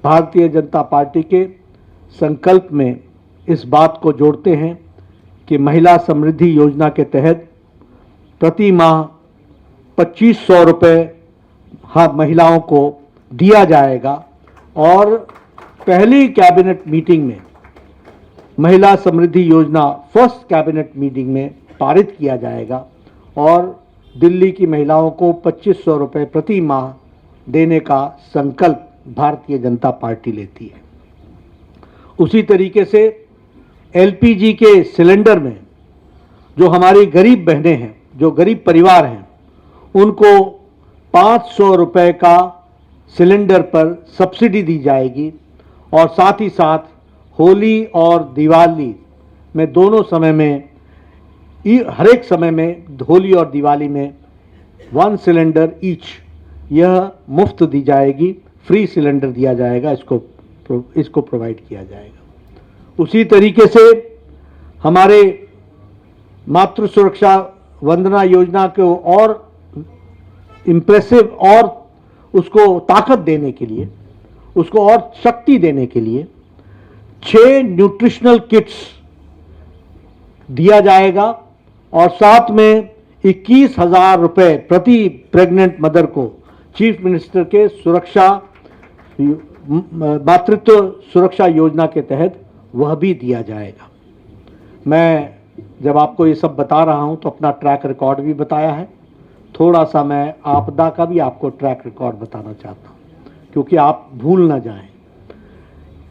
Bharatiya Janata party के संकल्प में इस बात को जोड़ते हैं कि महिला समृद्धि योजना के तहत प्रति माह 2500 रुपये हर महिलाओं को दिया जाएगा और पहली कैबिनेट मीटिंग में महिला समृद्धि योजना फर्स्ट कैबिनेट मीटिंग में पारित किया जाएगा और दिल्ली की महिलाओं को 2500 रुपये प्रति माह देने का संकल्प भारतीय जनता पार्टी लेती है। उसी तरीके से एलपीजी के सिलेंडर में जो हमारी गरीब बहनें हैं, जो गरीब परिवार हैं, उनको 500 रुपये का सिलेंडर पर सब्सिडी दी जाएगी और साथ ही साथ होली और दिवाली में दोनों समय में हर एक समय में होली और दिवाली में 1 सिलेंडर ईच यह मुफ्त दी जाएगी, फ्री सिलेंडर दिया जाएगा, इसको प्रोवाइड किया जाएगा। उसी तरीके से हमारे मातृ सुरक्षा वंदना योजना को और इम्प्रेसिव और उसको ताकत देने के लिए, उसको और शक्ति देने के लिए 6 न्यूट्रिशनल किट्स दिया जाएगा और साथ में 21,000 रुपये प्रति प्रेग्नेंट मदर को चीफ मिनिस्टर के मातृत्व सुरक्षा योजना के तहत वह भी दिया जाएगा। मैं जब आपको ये सब बता रहा हूं तो अपना ट्रैक रिकॉर्ड भी बताया है, थोड़ा सा मैं आपदा का भी आपको ट्रैक रिकॉर्ड बताना चाहता हूं क्योंकि आप भूल ना जाएं।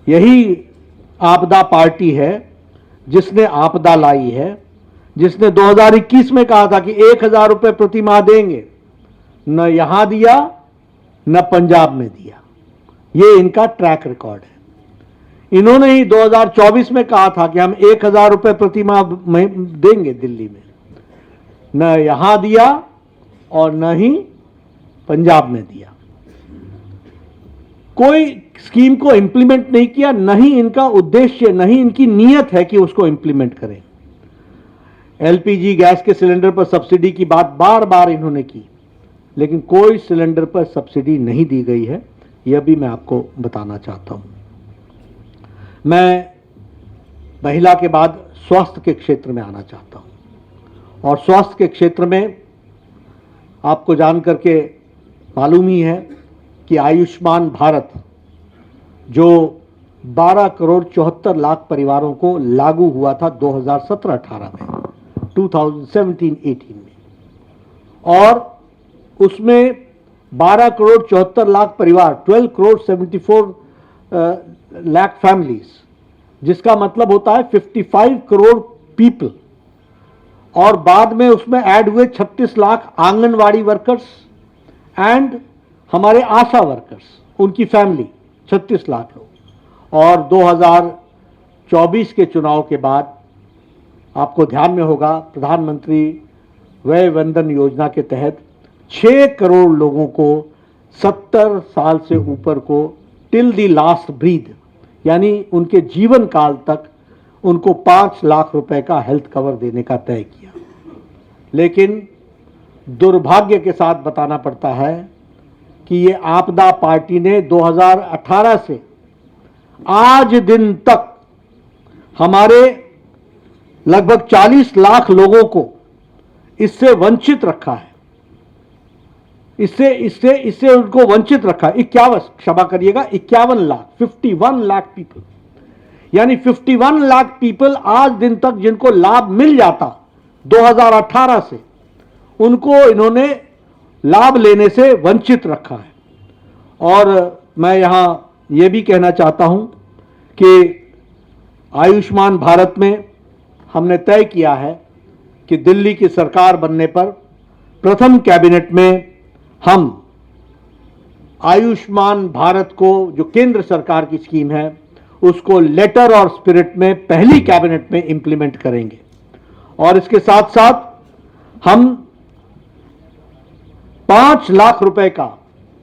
यही आपदा पार्टी है जिसने आपदा लाई है, जिसने 2021 में कहा था कि 1000 रुपये प्रति माह देंगे, न यहां दिया न पंजाब में दिया। ये इनका ट्रैक रिकॉर्ड है। इन्होंने ही 2024 में कहा था कि हम 1000 रुपये प्रति माह देंगे दिल्ली में, न यहां दिया और न ही पंजाब में दिया। कोई स्कीम को इंप्लीमेंट नहीं किया, न ही इनका उद्देश्य, न ही इनकी नीयत है कि उसको इंप्लीमेंट करें। एलपीजी गैस के सिलेंडर पर सब्सिडी की बात बार बार इन्होंने की, लेकिन कोई सिलेंडर पर सब्सिडी नहीं दी गई है, यह भी मैं आपको बताना चाहता हूं। मैं महिला के बाद स्वास्थ्य के क्षेत्र में आना चाहता हूं और स्वास्थ्य के क्षेत्र में आपको जान करके मालूम ही है कि आयुष्मान भारत जो 12 करोड़ 74 लाख परिवारों को लागू हुआ था 2017-18 में, 2017-18 में, और उसमें 12 करोड़ 74 लाख परिवार, 12 करोड़ 74 लाख फैमिलीज, जिसका मतलब होता है 55 करोड़ पीपल, और बाद में उसमें ऐड हुए 36 लाख आंगनवाड़ी वर्कर्स एंड हमारे आशा वर्कर्स, उनकी फैमिली 36 लाख लोग। और 2024 के चुनाव के बाद आपको ध्यान में होगा प्रधानमंत्री वय वंदन योजना के तहत 6 करोड़ लोगों को 70 साल से ऊपर को टिल दी लास्ट ब्रीथ, यानी उनके जीवन काल तक उनको 5 लाख रुपए का हेल्थ कवर देने का तय किया। लेकिन दुर्भाग्य के साथ बताना पड़ता है कि ये आपदा पार्टी ने 2018 से आज दिन तक हमारे लगभग 40 लाख लोगों को इससे वंचित रखा है, इससे उनको वंचित रखा। 51 लाख 51 लाख पीपल, यानी 51 लाख पीपल आज दिन तक जिनको लाभ मिल जाता 2018 से, उनको इन्होंने लाभ लेने से वंचित रखा है। और मैं यहां यह भी कहना चाहता हूं कि आयुष्मान भारत में हमने तय किया है कि दिल्ली की सरकार बनने पर प्रथम कैबिनेट में हम आयुष्मान भारत को, जो केंद्र सरकार की स्कीम है, उसको लेटर और स्पिरिट में पहली कैबिनेट में इंप्लीमेंट करेंगे। और इसके साथ साथ हम 5 लाख रुपए का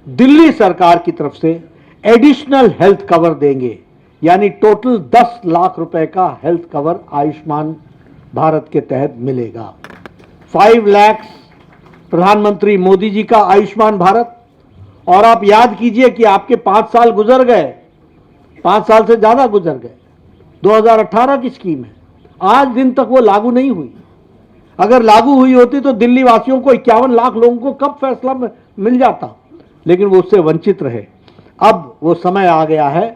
दिल्ली सरकार की तरफ से एडिशनल हेल्थ कवर देंगे, यानी टोटल 10 लाख रुपए का हेल्थ कवर आयुष्मान भारत के तहत मिलेगा। 5 लाख प्रधानमंत्री मोदी जी का आयुष्मान भारत। और आप याद कीजिए कि आपके 5 साल गुजर गए 5 साल से ज्यादा गुजर गए। 2018 की स्कीम है, आज दिन तक वो लागू नहीं हुई। अगर लागू हुई होती तो दिल्ली वासियों को 51 लाख लोगों को कब फैसला मिल जाता, लेकिन वो उससे वंचित रहे। अब वो समय आ गया है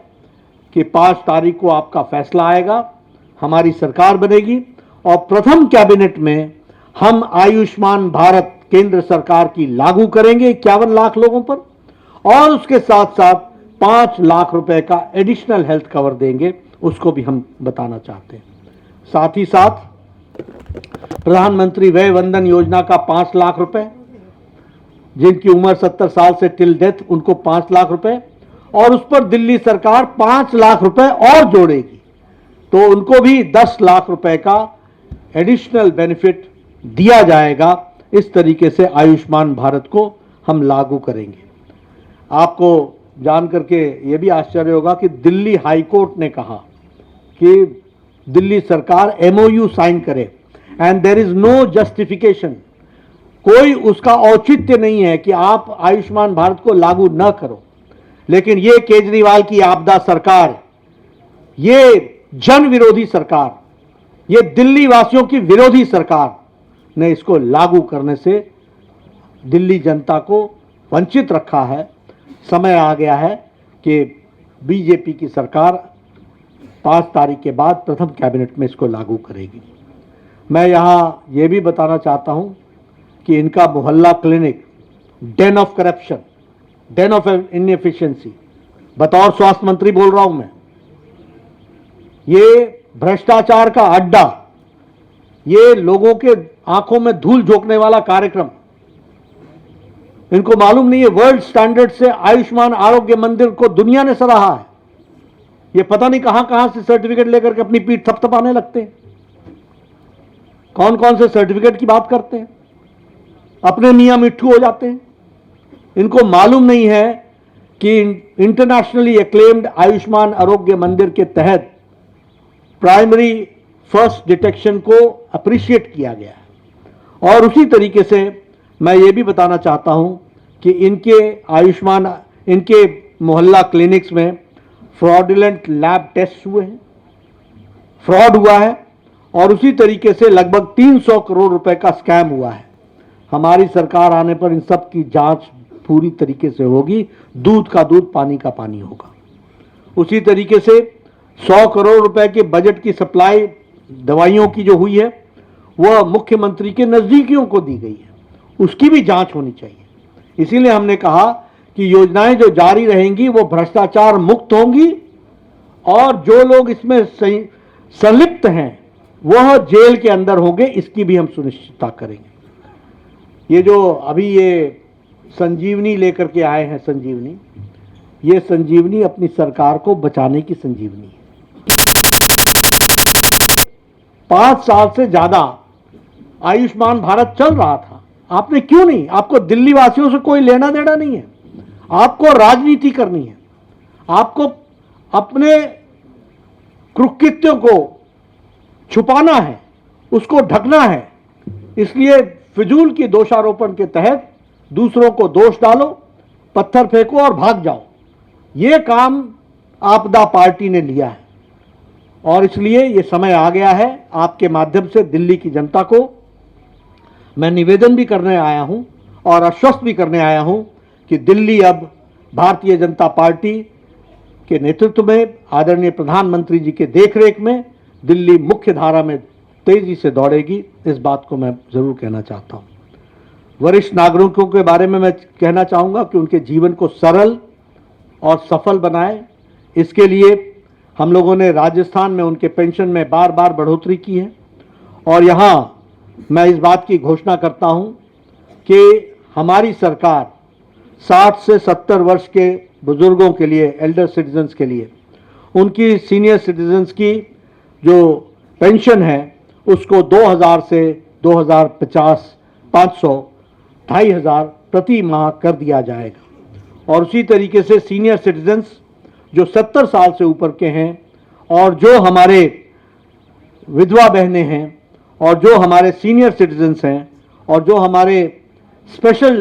कि 5 तारीख को आपका फैसला आएगा, हमारी सरकार बनेगी और प्रथम कैबिनेट में हम आयुष्मान भारत केंद्र सरकार की लागू करेंगे 51 लाख लोगों पर, और उसके साथ साथ 5 लाख रुपए का एडिशनल हेल्थ कवर देंगे, उसको भी हम बताना चाहते हैं। साथ ही साथ प्रधानमंत्री वय वंदन योजना का 5 लाख रुपए, जिनकी उम्र 70 साल से टिल डेथ उनको 5 लाख रुपए, और उस पर दिल्ली सरकार 5 लाख रुपए और जोड़ेगी, तो उनको भी 10 लाख रुपए का एडिशनल बेनिफिट दिया जाएगा। इस तरीके से आयुष्मान भारत को हम लागू करेंगे। आपको जान करके ये भी आश्चर्य होगा कि दिल्ली हाई कोर्ट ने कहा कि दिल्ली सरकार MOU साइन करे, and there is no justification, कोई उसका औचित्य नहीं है कि आप आयुष्मान भारत को लागू न करो। लेकिन ये केजरीवाल की आपदा सरकार, ये जन विरोधी सरकार, ये दिल्ली वासियों की विरोधी सरकार ने इसको लागू करने से दिल्ली जनता को वंचित रखा है। समय आ गया है कि बीजेपी की सरकार 5 तारीख के बाद प्रथम कैबिनेट में इसको लागू करेगी। मैं यहाँ ये भी बताना चाहता हूँ कि इनका मोहल्ला clinic Dane of corruption, Dane of inefficiency, बतौर स्वास्थ्य मंत्री बोल रहा हूं मैं, ये भ्रष्टाचार का अड्डा, ये लोगों के आंखों में धूल झोंकने वाला कार्यक्रम, इनको मालूम नहीं है वर्ल्ड स्टैंडर्ड से आयुष्मान आरोग्य मंदिर को दुनिया ने सराहा है। ये पता नहीं कहां कहां से सर्टिफिकेट लेकर के अपनी पीठ थपथपाने लगते हैं। कौन कौन से सर्टिफिकेट की बात करते हैं, अपने मियां मिट्ठू हो जाते हैं। इनको मालूम नहीं है कि इंटरनेशनली एक्लेम्ड आयुष्मान आरोग्य मंदिर के तहत प्राइमरी फर्स्ट डिटेक्शन को अप्रिशिएट किया गया है। और उसी तरीके से मैं ये भी बताना चाहता हूं कि इनके मोहल्ला क्लिनिक्स में फ्रॉडुलेंट लैब टेस्ट हुए हैं, फ्रॉड हुआ है, और उसी तरीके से लगभग 300 करोड़ रुपए का स्कैम हुआ है। हमारी सरकार आने पर इन सब की जांच पूरी तरीके से होगी, दूध का दूध पानी का पानी होगा। उसी तरीके से 100 करोड़ रुपए के बजट की सप्लाई दवाइयों की जो हुई है वह मुख्यमंत्री के नजदीकियों को दी गई है, उसकी भी जांच होनी चाहिए। इसीलिए हमने कहा कि योजनाएं जो जारी रहेंगी वो भ्रष्टाचार मुक्त होंगी, और जो लोग इसमें संलिप्त हैं वह जेल के अंदर होंगे, इसकी भी हम सुनिश्चितता करेंगे। ये जो अभी ये संजीवनी लेकर के आए हैं, संजीवनी, ये संजीवनी अपनी सरकार को बचाने की संजीवनी है। 5 साल से ज्यादा आयुष्मान भारत चल रहा था, आपने क्यों नहीं, आपको दिल्ली वासियों से कोई लेना देना नहीं है, आपको राजनीति करनी है, आपको अपने कुकृत्यों को छुपाना है, उसको ढकना है। इसलिए फिजूल की दोषारोपण के तहत दूसरों को दोष डालो, पत्थर फेंको और भाग जाओ। ये काम आपदा पार्टी ने लिया है, और इसलिए ये समय आ गया है आपके माध्यम से दिल्ली की जनता को मैं निवेदन भी करने आया हूं और आश्वस्त भी करने आया हूं कि दिल्ली अब भारतीय जनता पार्टी के नेतृत्व में, आदरणीय प्रधानमंत्री जी के देखरेख में दिल्ली मुख्य धारा में तेजी से दौड़ेगी। इस बात को मैं जरूर कहना चाहता हूं। वरिष्ठ नागरिकों के बारे में मैं कहना चाहूंगा कि उनके जीवन को सरल और सफल बनाए, इसके लिए हम लोगों ने राजस्थान में उनके पेंशन में बार बार बढ़ोतरी की है, और यहां मैं इस बात की घोषणा करता हूं कि हमारी सरकार 60 से 70 वर्ष के बुजुर्गों के लिए, एल्डर सिटीजन्स के लिए, उनकी सीनियर सिटीजन्स की जो पेंशन है उसको 2000 से 2050 500 2500 प्रति माह कर दिया जाएगा। और उसी तरीके से सीनियर सिटीजन्स जो 70 साल से ऊपर के हैं, और जो हमारे विधवा बहनें हैं, और जो हमारे सीनियर सिटीजन्स हैं, और जो हमारे स्पेशल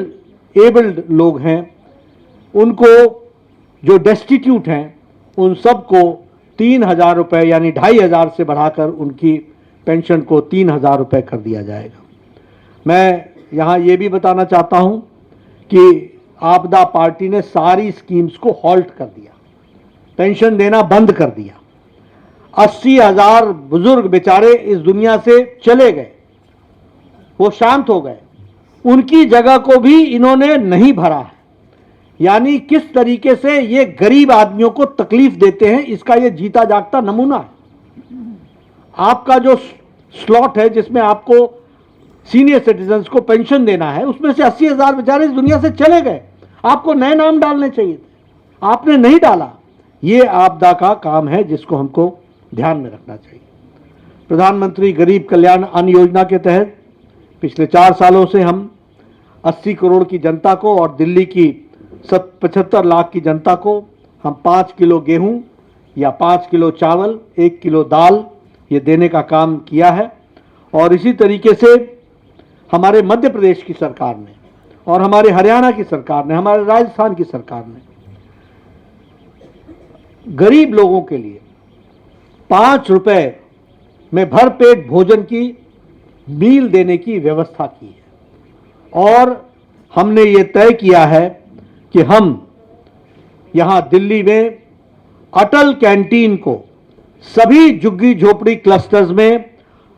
एबल्ड लोग हैं, उनको जो डेस्टिट्यूट हैं, उन सबको 3,000 रुपये यानी 2,500 से बढ़ाकर उनकी पेंशन को 3,000 रुपये कर दिया जाएगा। मैं यहाँ ये भी बताना चाहता हूँ कि आपदा पार्टी ने सारी स्कीम्स को हॉल्ट कर दिया, पेंशन देना बंद कर दिया। 80,000 बुजुर्ग बेचारे इस दुनिया से चले गए, वो शांत हो गए, उनकी जगह को भी इन्होंने नहीं भरा है। यानी किस तरीके से ये गरीब आदमियों को तकलीफ देते हैं, इसका ये जीता जागता नमूना है। आपका जो स्लॉट है जिसमें आपको सीनियर सिटीजन्स को पेंशन देना है, उसमें से 80,000 बेचारे इस दुनिया से चले गए। आपको नए नाम डालने चाहिए थे, आपने नहीं डाला। ये आपदा का काम है जिसको हमको ध्यान में रखना चाहिए। प्रधानमंत्री गरीब कल्याण अन्न योजना के तहत पिछले 4 सालों से हम 80 करोड़ की जनता को और दिल्ली की 75 लाख की जनता को हम 5 किलो गेहूं या 5 किलो चावल, 1 किलो दाल ये देने का काम किया है। और इसी तरीके से हमारे मध्य प्रदेश की सरकार ने और हमारे हरियाणा की सरकार ने, हमारे राजस्थान की सरकार ने गरीब लोगों के लिए 5 रुपए में भरपेट भोजन की मील देने की व्यवस्था की है। और हमने ये तय किया है कि हम यहां दिल्ली में अटल कैंटीन को सभी झुग्गी झोपड़ी क्लस्टर्स में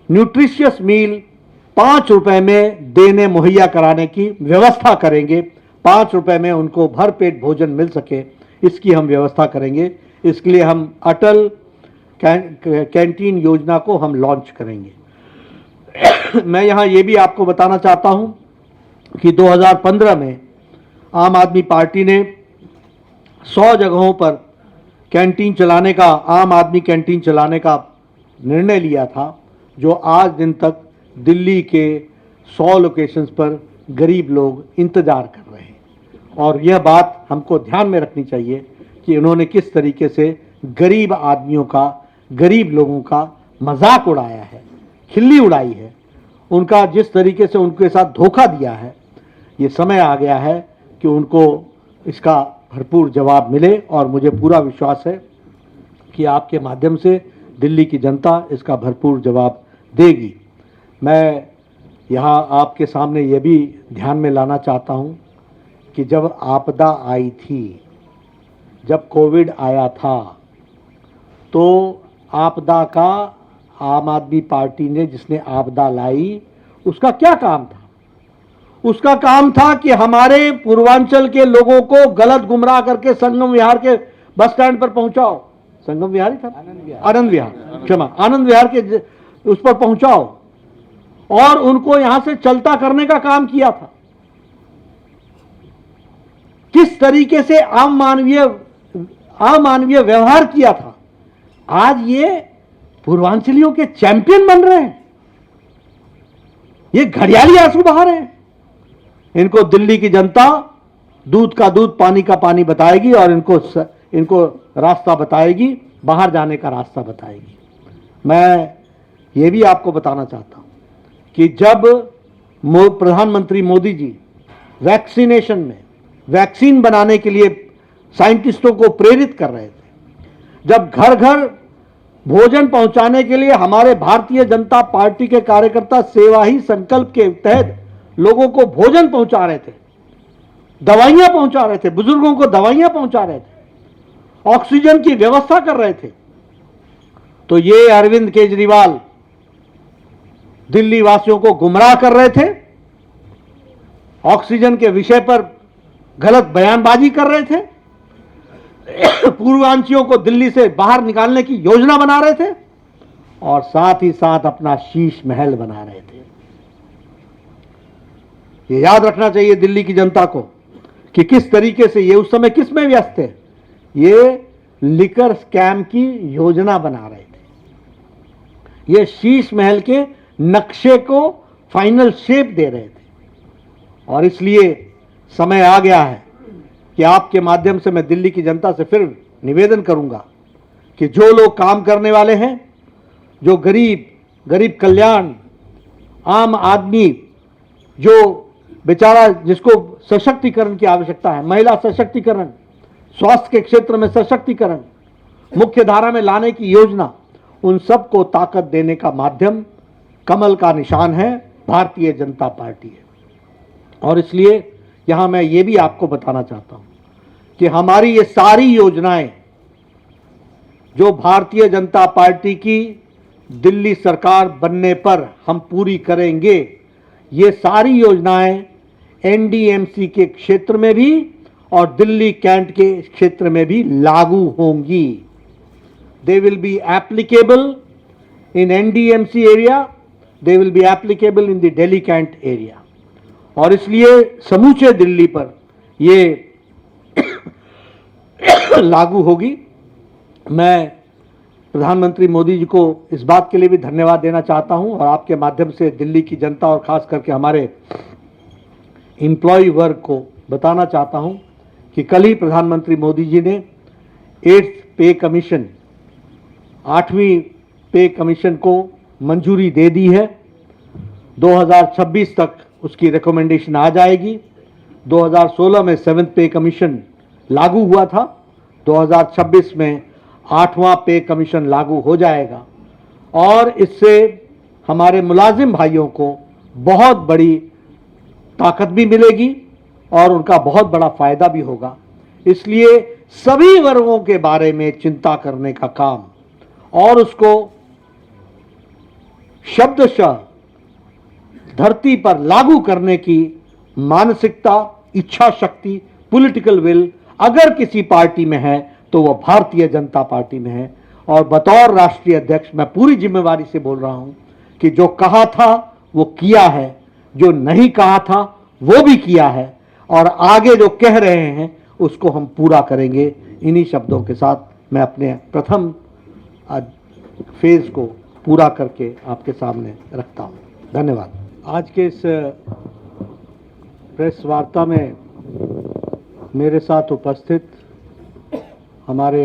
न्यूट्रिशियस मील 5 रुपए में देने मुहैया कराने की व्यवस्था करेंगे। 5 रुपए में उनको भरपेट भोजन मिल सके, इसकी हम व्यवस्था करेंगे। इसके लिए हम अटल कैंटीन योजना को हम लॉन्च करेंगे। मैं यहाँ ये भी आपको बताना चाहता हूँ कि 2015 में आम आदमी पार्टी ने 100 जगहों पर कैंटीन चलाने का, आम आदमी कैंटीन चलाने का निर्णय लिया था, जो आज दिन तक दिल्ली के 100 लोकेशंस पर गरीब लोग इंतजार कर रहे हैं। और यह बात हमको ध्यान में रखनी चाहिए कि उन्होंने किस तरीके से गरीब आदमियों का, गरीब लोगों का मजाक उड़ाया है, खिल्ली उड़ाई है, उनका जिस तरीके से उनके साथ धोखा दिया है। ये समय आ गया है कि उनको इसका भरपूर जवाब मिले और मुझे पूरा विश्वास है कि आपके माध्यम से दिल्ली की जनता इसका भरपूर जवाब देगी। मैं यहाँ आपके सामने ये भी ध्यान में लाना चाहता हूँ कि जब आपदा आई थी, जब कोविड आया था, तो आपदा का आम आदमी पार्टी ने जिसने आपदा लाई, उसका क्या काम था? उसका काम था कि हमारे पूर्वांचल के लोगों को गलत गुमराह करके संगम विहार के बस स्टैंड पर पहुंचाओ। संगम विहार ही था, आनंद विहार, क्षमा, आनंद विहार के उस पर पहुंचाओ और उनको यहां से चलता करने का काम किया था। किस तरीके से अमानवीय व्यवहार किया था। आज ये पूर्वांचलियों के चैंपियन बन रहे हैं, ये घड़ियाली आंसू बहा रहे हैं। इनको दिल्ली की जनता दूध का दूध, पानी का पानी बताएगी और इनको रास्ता बताएगी, बाहर जाने का रास्ता बताएगी। मैं ये भी आपको बताना चाहता हूं कि जब प्रधानमंत्री मोदी जी वैक्सीनेशन में वैक्सीन बनाने के लिए साइंटिस्टों को प्रेरित कर रहे थे, जब घर घर भोजन पहुंचाने के लिए हमारे भारतीय जनता पार्टी के कार्यकर्ता सेवा ही संकल्प के तहत लोगों को भोजन पहुंचा रहे थे, दवाइयां पहुंचा रहे थे, बुजुर्गों को दवाइयां पहुंचा रहे थे, ऑक्सीजन की व्यवस्था कर रहे थे, तो ये अरविंद केजरीवाल दिल्ली वासियों को गुमराह कर रहे थे, ऑक्सीजन के विषय पर गलत बयानबाजी कर रहे थे, पूर्वांचलियों को दिल्ली से बाहर निकालने की योजना बना रहे थे और साथ ही साथ अपना शीश महल बना रहे थे। ये याद रखना चाहिए दिल्ली की जनता को कि किस तरीके से ये उस समय किस में व्यस्त थे। ये लिकर स्कैम की योजना बना रहे थे, ये शीश महल के नक्शे को फाइनल शेप दे रहे थे। और इसलिए समय आ गया है कि आपके माध्यम से मैं दिल्ली की जनता से फिर निवेदन करूंगा कि जो लोग काम करने वाले हैं, जो गरीब कल्याण, आम आदमी, जो बेचारा जिसको सशक्तिकरण की आवश्यकता है, महिला सशक्तिकरण, स्वास्थ्य के क्षेत्र में सशक्तिकरण, मुख्य धारा में लाने की योजना, उन सबको ताकत देने का माध्यम कमल का निशान है, भारतीय जनता पार्टी है। और इसलिए यहां मैं ये भी आपको बताना चाहता हूं कि हमारी ये सारी योजनाएं जो भारतीय जनता पार्टी की दिल्ली सरकार बनने पर हम पूरी करेंगे, ये सारी योजनाएं एनडीएमसी के क्षेत्र में भी और दिल्ली कैंट के क्षेत्र में भी लागू होंगी। They will be applicable in NDMC area, they will be applicable in the Delhi Cantt area. और इसलिए समूचे दिल्ली पर ये लागू होगी। मैं प्रधानमंत्री मोदी जी को इस बात के लिए भी धन्यवाद देना चाहता हूं और आपके माध्यम से दिल्ली की जनता और खास करके हमारे एम्प्लॉय वर्ग को बताना चाहता हूं कि कल ही प्रधानमंत्री मोदी जी ने 8th पे कमीशन, 8वीं पे कमीशन को मंजूरी दे दी है। 2026 तक उसकी रिकमेंडेशन आ जाएगी। 2016 में 7th पे कमीशन लागू हुआ था, 2026 में 8वां पे कमीशन लागू हो जाएगा और इससे हमारे मुलाजिम भाइयों को बहुत बड़ी ताकत भी मिलेगी और उनका बहुत बड़ा फायदा भी होगा। इसलिए सभी वर्गों के बारे में चिंता करने का काम और उसको शब्दशः धरती पर लागू करने की मानसिकता, इच्छा शक्ति, पॉलिटिकल विल अगर किसी पार्टी में है तो वह भारतीय जनता पार्टी में है। और बतौर राष्ट्रीय अध्यक्ष मैं पूरी जिम्मेवारी से बोल रहा हूं कि जो कहा था वो किया है, जो नहीं कहा था वो भी किया है और आगे जो कह रहे हैं उसको हम पूरा करेंगे। इन्हीं शब्दों के साथ मैं अपने प्रथम फेज को पूरा करके आपके सामने रखता हूं। धन्यवाद। आज के इस प्रेस वार्ता में मेरे साथ उपस्थित हमारे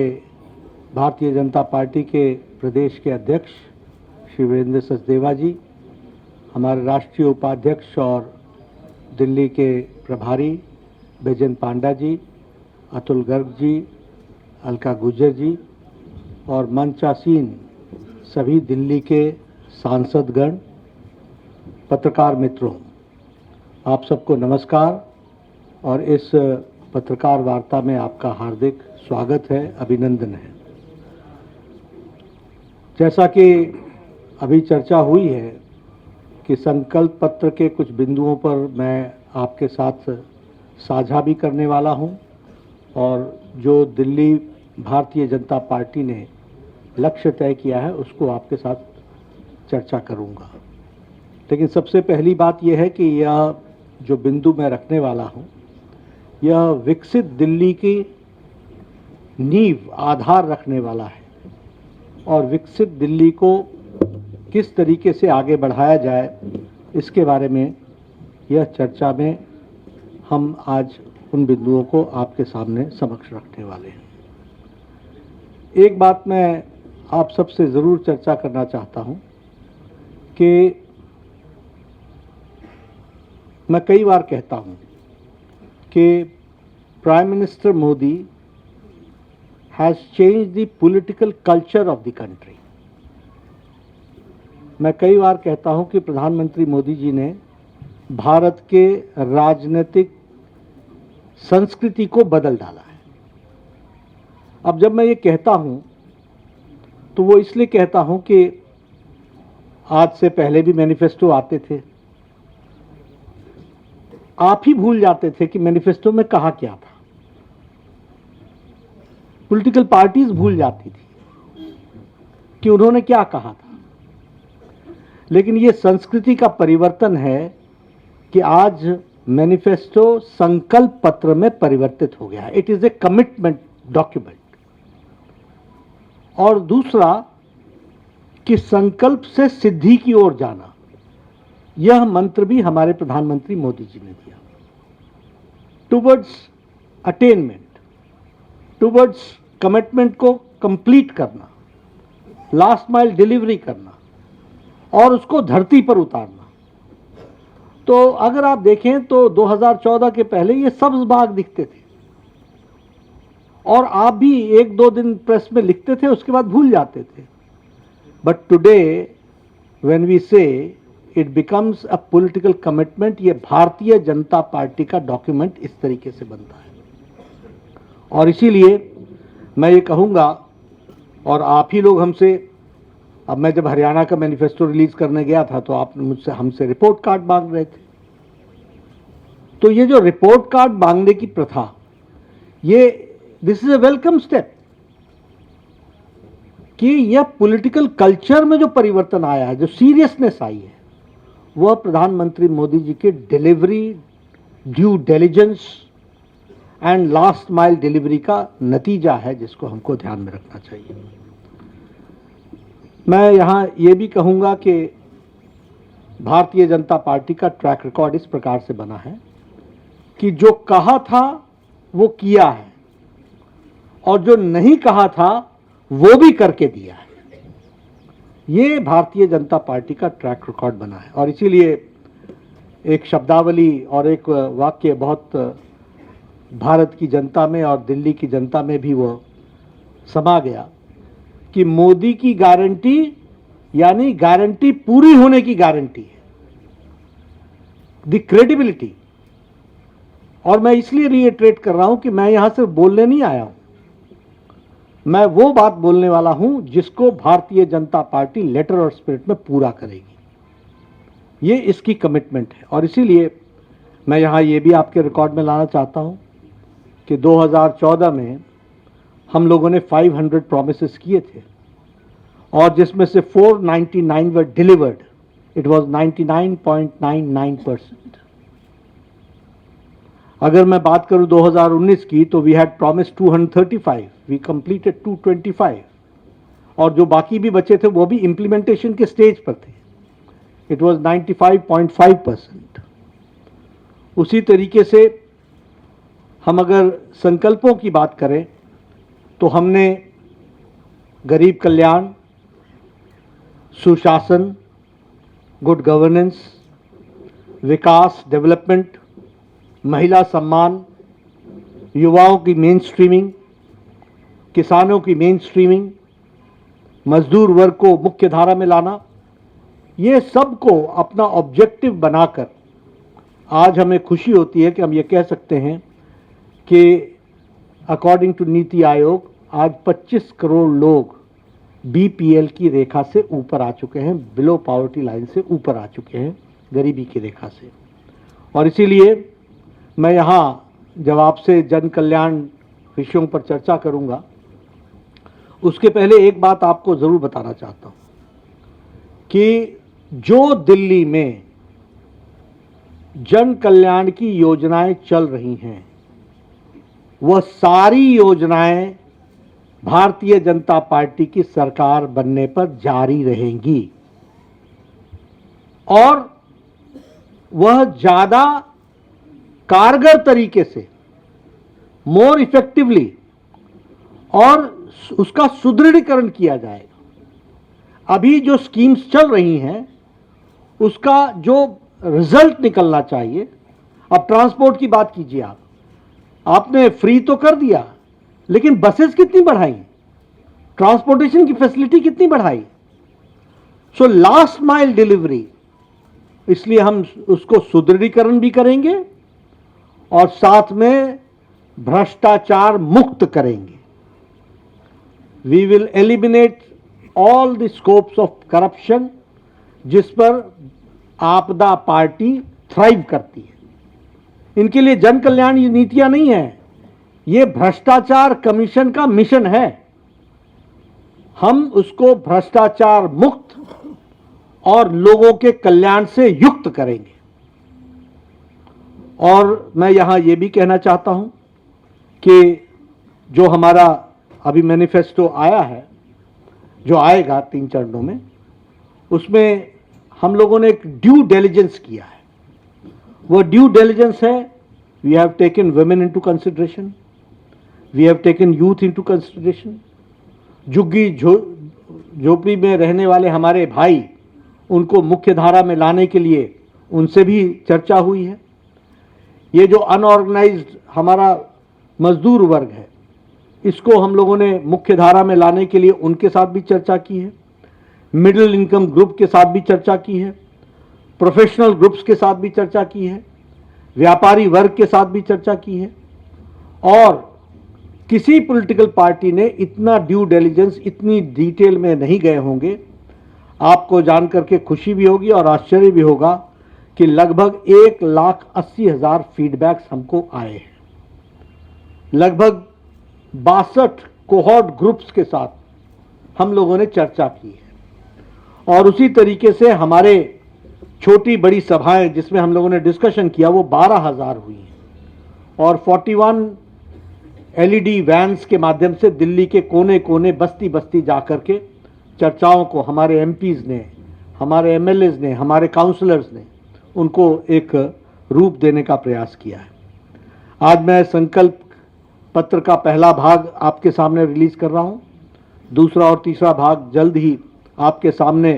भारतीय जनता पार्टी के प्रदेश के अध्यक्ष श्री वीरेंद्र सचदेवा जी, हमारे राष्ट्रीय उपाध्यक्ष और दिल्ली के प्रभारी बैजयंत पांडा जी, अतुल गर्ग जी, अलका गुर्जर जी और मंचासीन सभी दिल्ली के सांसदगण, पत्रकार मित्रों, आप सबको नमस्कार और इस पत्रकार वार्ता में आपका हार्दिक स्वागत है, अभिनंदन है। जैसा कि अभी चर्चा हुई है कि संकल्प पत्र के कुछ बिंदुओं पर मैं आपके साथ साझा भी करने वाला हूं और जो दिल्ली भारतीय जनता पार्टी ने लक्ष्य तय किया है उसको आपके साथ चर्चा करूंगा। लेकिन सबसे पहली बात यह है कि यह जो बिंदु मैं रखने वाला हूं, यह विकसित दिल्ली की नींव, आधार रखने वाला है और विकसित दिल्ली को किस तरीके से आगे बढ़ाया जाए इसके बारे में यह चर्चा में हम आज उन बिंदुओं को आपके सामने समक्ष रखने वाले हैं। एक बात मैं आप सबसे ज़रूर चर्चा करना चाहता हूं कि मैं कई बार कहता हूं कि prime minister Modi has changed the political culture of the country। मैं कई बार कहता हूं कि प्रधानमंत्री मोदी जी ने भारत के राजनीतिक संस्कृति को बदल डाला है। अब जब मैं ये कहता हूं तो वो इसलिए कहता हूं कि आज से पहले भी मैनिफेस्टो आते थे, आप ही भूल जाते थे कि मैनिफेस्टो में कहा क्या था। पॉलिटिकल पार्टीज भूल जाती थी कि उन्होंने क्या कहा था। लेकिन ये संस्कृति का परिवर्तन है कि आज मैनिफेस्टो संकल्प पत्र में परिवर्तित हो गया है। It is a commitment document. और दूसरा कि संकल्प से सिद्धि की ओर जाना, यह मंत्र भी हमारे प्रधानमंत्री मोदी जी ने दिया। टुवर्ड्स अटेनमेंट, टुवर्ड्स कमिटमेंट को कंप्लीट करना, लास्ट माइल डिलीवरी करना और उसको धरती पर उतारना। तो अगर आप देखें तो 2014 के पहले ये सब्ज बाग दिखते थे और आप भी एक दो दिन प्रेस में लिखते थे, उसके बाद भूल जाते थे। बट टुडे व्हेन वी से it becomes a political commitment, ये भारतीय जनता पार्टी का डॉक्यूमेंट इस तरीके से बनता है। और इसीलिए मैं ये कहूँगा, और आप ही लोग हमसे, अब मैं जब हरियाणा का मैनिफेस्टो रिलीज करने गया था तो आप मुझसे हमसे रिपोर्ट कार्ड मांग रहे थे। तो ये जो रिपोर्ट कार्ड मांगने की प्रथा, ये this is a welcome step, कि यह पॉलिटिकल कल्चर में जो परिवर्तन आया है, जो सीरियसनेस आई है, वह प्रधानमंत्री मोदी जी के delivery, due diligence and last mile delivery का नतीजा है, जिसको हमको ध्यान में रखना चाहिए। मैं यहाँ ये भी कहूँगा कि भारतीय जनता पार्टी का ट्रैक रिकॉर्ड इस प्रकार से बना है कि जो कहा था वो किया है, और जो नहीं कहा था वो भी करके दिया है। ये भारतीय जनता पार्टी का ट्रैक रिकॉर्ड बना है। और इसीलिए एक शब्दावली और एक वाक्य बहुत भारत की जनता में और दिल्ली की जनता में भी वो समा गया कि मोदी की गारंटी यानी गारंटी पूरी होने की गारंटी है, द क्रेडिबिलिटी। और मैं इसलिए रिएट्रेट कर रहा हूं कि मैं यहां सिर्फ बोलने नहीं आया हूं, मैं वो बात बोलने वाला हूं जिसको भारतीय जनता पार्टी लेटर और स्पिरिट में पूरा करेगी। ये इसकी कमिटमेंट है। और इसीलिए मैं यहां ये भी आपके रिकॉर्ड में लाना चाहता हूं कि 2014 में हम लोगों ने 500 प्रॉमिसेस किए थे, और जिसमें से 499 वर डिलीवर्ड। It was 99.99%। अगर मैं बात करूं 2019 की, तो we had promise 235, we completed 225, और जो बाकी भी बचे थे वो भी इंप्लीमेंटेशन के स्टेज पर थे। It was 95.5%। उसी तरीके से हम अगर संकल्पों की बात करें तो हमने गरीब कल्याण, सुशासन, गुड गवर्नेंस, विकास, डेवलपमेंट, महिला सम्मान, युवाओं की मेन स्ट्रीमिंग, किसानों की मेन स्ट्रीमिंग, मजदूर वर्ग को मुख्य धारा में लाना, ये सब को अपना ऑब्जेक्टिव बनाकर आज हमें खुशी होती है कि हम ये कह सकते हैं कि अकॉर्डिंग टू नीति आयोग आज 25 करोड़ लोग बीपीएल की रेखा से ऊपर आ चुके हैं, बिलो पॉवर्टी लाइन से ऊपर आ चुके हैं, गरीबी की रेखा से। और इसीलिए मैं यहाँ जब आपसे जन कल्याण विषयों पर चर्चा करूँगा, उसके पहले एक बात आपको ज़रूर बताना चाहता हूँ कि जो दिल्ली में जन कल्याण की योजनाएं चल रही हैं, वह सारी योजनाएं भारतीय जनता पार्टी की सरकार बनने पर जारी रहेंगी, और वह ज़्यादा कारगर तरीके से, मोर इफेक्टिवली, और उसका सुदृढ़ीकरण किया जाएगा। अभी जो स्कीम्स चल रही हैं उसका जो रिजल्ट निकलना चाहिए, अब ट्रांसपोर्ट की बात कीजिए, आपने फ्री तो कर दिया, लेकिन बसेस कितनी बढ़ाई, ट्रांसपोर्टेशन की फैसिलिटी कितनी बढ़ाई। सो लास्ट माइल डिलीवरी, इसलिए हम उसको सुदृढ़ीकरण भी करेंगे और साथ में भ्रष्टाचार मुक्त करेंगे। We will eliminate all the scopes of corruption जिस पर आपदा पार्टी थ्राइव करती है। इनके लिए जन कल्याण नीतियां नहीं है, ये भ्रष्टाचार कमीशन का मिशन है। हम उसको भ्रष्टाचार मुक्त और लोगों के कल्याण से युक्त करेंगे। और मैं यहां यह भी कहना चाहता हूं कि जो हमारा अभी मैनिफेस्टो आया है, जो आएगा 3 चरणों में, उसमें हम लोगों ने एक ड्यू डिलिजेंस किया है। वो ड्यू डिलिजेंस है, we have taken women into consideration, we have taken youth into consideration. झुग्गी झोपड़ी में रहने वाले हमारे भाई, उनको मुख्य धारा में लाने के लिए उनसे भी चर्चा हुई है। ये जो अनऑर्गेनाइज्ड हमारा मजदूर वर्ग है, इसको हम लोगों ने मुख्य धारा में लाने के लिए उनके साथ भी चर्चा की है, मिडिल इनकम ग्रुप के साथ भी चर्चा की है, प्रोफेशनल ग्रुप्स के साथ भी चर्चा की है, व्यापारी वर्ग के साथ भी चर्चा की है। और किसी पॉलिटिकल पार्टी ने इतना ड्यू डिलिजेंस, इतनी डिटेल में नहीं गए होंगे। आपको जानकर के खुशी भी होगी और आश्चर्य भी होगा कि लगभग 1,80,000 फीडबैक्स हमको आए हैं। लगभग 62 कोहॉर्ट ग्रुप्स के साथ हम लोगों ने चर्चा की है और उसी तरीके से हमारे छोटी बड़ी सभाएं जिसमें हम लोगों ने डिस्कशन किया वो 12,000 हुई हैं और 41 एलईडी वैन्स के माध्यम से दिल्ली के कोने कोने बस्ती बस्ती जाकर के चर्चाओं को हमारे एमपीज ने, हमारे एमएलएज ने, हमारे काउंसलर्स ने उनको एक रूप देने का प्रयास किया है। आज मैं संकल्प पत्र का पहला भाग आपके सामने रिलीज कर रहा हूं। दूसरा और तीसरा भाग जल्द ही आपके सामने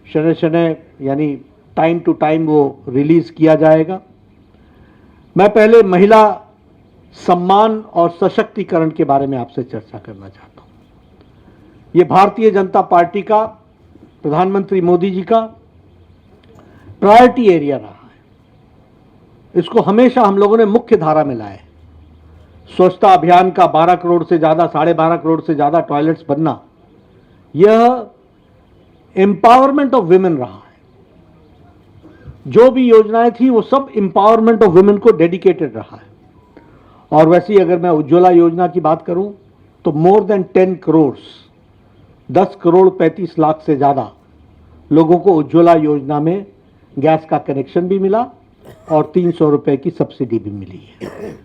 शनय शनय यानी टाइम टू टाइम वो रिलीज किया जाएगा। मैं पहले महिला सम्मान और सशक्तिकरण के बारे में आपसे चर्चा करना चाहता हूं। ये भारतीय जनता पार्टी का, प्रधानमंत्री मोदी जी का प्रायोरिटी एरिया रहा है। इसको हमेशा हम लोगों ने मुख्य धारा में लाया है। स्वच्छता अभियान का 12 करोड़ से ज्यादा, 12.5 करोड़ से ज्यादा टॉयलेट्स बनना, यह एम्पावरमेंट ऑफ विमेन रहा है। जो भी योजनाएं थी वो सब एम्पावरमेंट ऑफ विमेन को डेडिकेटेड रहा है। और वैसे ही अगर मैं उज्ज्वला योजना की बात करूं तो मोर देन 10 करोड़, 10 करोड़ 35 लाख से ज्यादा लोगों को उज्ज्वला योजना में गैस का कनेक्शन भी मिला और 300 रुपए की सब्सिडी भी मिली है।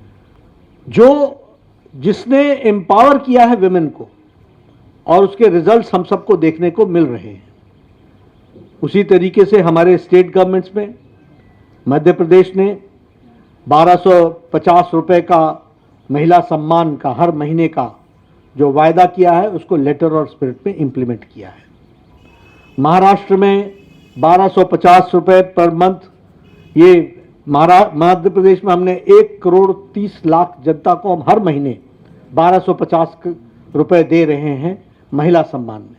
जिसने एम्पावर किया है विमेन को और उसके रिजल्ट्स हम सबको देखने को मिल रहे हैं। उसी तरीके से हमारे स्टेट गवर्नमेंट्स में मध्य प्रदेश ने 1250 रुपए का महिला सम्मान का हर महीने का जो वायदा किया है उसको लेटर और स्पिरिट में इंप्लीमेंट किया है। महाराष्ट्र में 1250 रुपए पर मंथ, ये मध्य प्रदेश में हमने 1 करोड़ 30 लाख जनता को हम हर महीने 1250 रुपए दे रहे हैं महिला सम्मान में।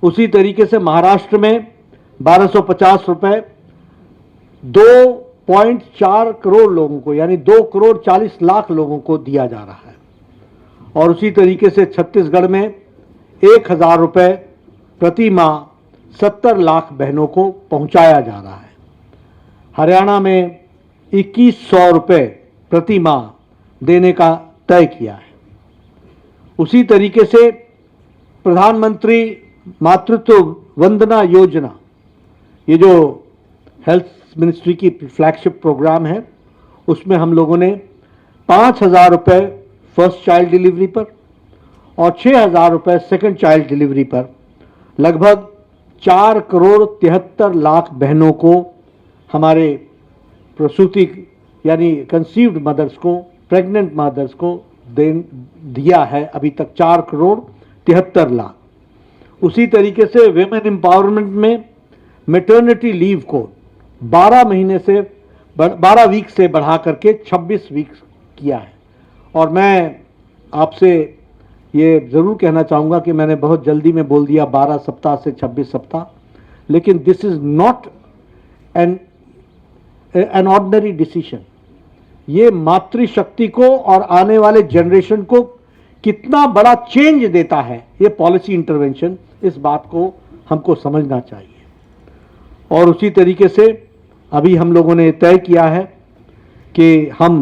उसी तरीके से महाराष्ट्र में 1250 रुपए 2.4 करोड़ लोगों को यानी 2 करोड़ 40 लाख लोगों को दिया जा रहा है। और उसी तरीके से छत्तीसगढ़ में 1,000 रुपए प्रति माह 70 लाख बहनों को पहुंचाया जा रहा है। हरियाणा में 2100 रुपए प्रति माह देने का तय किया है। उसी तरीके से प्रधानमंत्री मातृत्व वंदना योजना, ये जो हेल्थ मिनिस्ट्री की फ्लैगशिप प्रोग्राम है, उसमें हम लोगों ने 5,000 रुपए फर्स्ट चाइल्ड डिलीवरी पर और 6,000 रुपए सेकंड चाइल्ड डिलीवरी पर लगभग 4 करोड़ 73 लाख बहनों को, हमारे प्रसूति यानी कंसीव्ड मदर्स को, प्रेग्नेंट मदर्स को दिया है अभी तक 4 करोड़ 73 लाख। उसी तरीके से विमेन एम्पावरमेंट में मैटरनिटी लीव को 12 वीक से बढ़ा करके 26 वीक किया है। और मैं आपसे ये ज़रूर कहना चाहूँगा कि मैंने बहुत जल्दी में बोल दिया 12 सप्ताह से 26 सप्ताह, लेकिन this is not an ordinary decision. ये मातृशक्ति को और आने वाले जनरेशन को कितना बड़ा चेंज देता है ये पॉलिसी इंटरवेंशन, इस बात को हमको समझना चाहिए। और उसी तरीके से अभी हम लोगों ने तय किया है कि हम